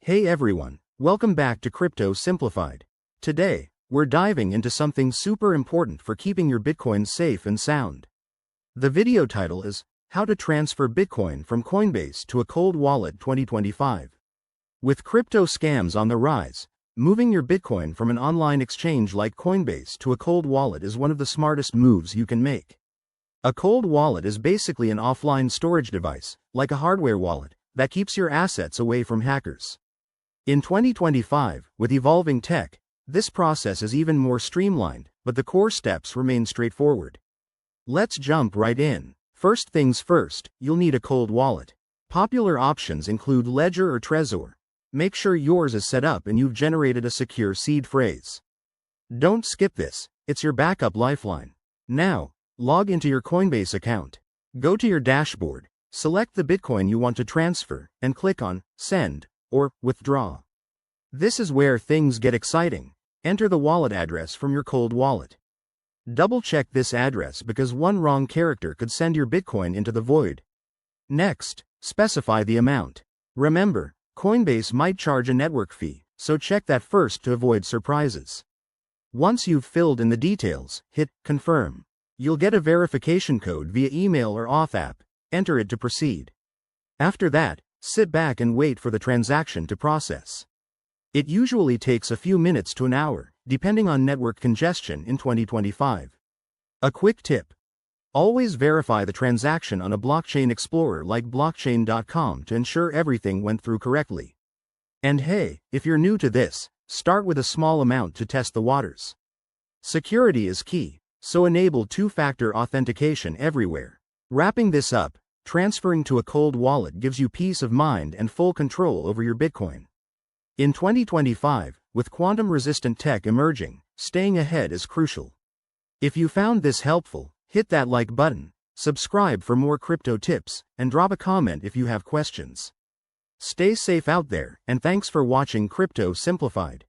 Hey everyone, welcome back to Crypto Simplified. Today, we're diving into something super important for keeping your Bitcoin safe and sound. The video title is How to Transfer Bitcoin from Coinbase to a Cold Wallet 2025. With crypto scams on the rise, moving your Bitcoin from an online exchange like Coinbase to a cold wallet is one of the smartest moves you can make. A cold wallet is basically an offline storage device, like a hardware wallet, that keeps your assets away from hackers. In 2025, with evolving tech, this process is even more streamlined, but the core steps remain straightforward. Let's jump right in. First things first, you'll need a cold wallet. Popular options include Ledger or Trezor. Make sure yours is set up and you've generated a secure seed phrase. Don't skip this, it's your backup lifeline. Now, log into your Coinbase account. Go to your dashboard, select the Bitcoin you want to transfer, and click on Send or Withdraw. This is where things get exciting. Enter the wallet address from your cold wallet. Double-check this address because one wrong character could send your Bitcoin into the void. Next, specify the amount. Remember, Coinbase might charge a network fee, so check that first to avoid surprises. Once you've filled in the details, hit Confirm. You'll get a verification code via email or auth app. Enter it to proceed. After that, sit back and wait for the transaction to process. It usually takes a few minutes to an hour, depending on network congestion in 2025. A quick tip: always verify the transaction on a blockchain explorer like blockchain.com to ensure everything went through correctly. And hey, if you're new to this, start with a small amount to test the waters. Security is key, so enable two-factor authentication everywhere. Wrapping this up, transferring to a cold wallet gives you peace of mind and full control over your Bitcoin. In 2025, with quantum-resistant tech emerging, staying ahead is crucial. If you found this helpful, hit that like button, subscribe for more crypto tips, and drop a comment if you have questions. Stay safe out there, and thanks for watching Crypto Simplified.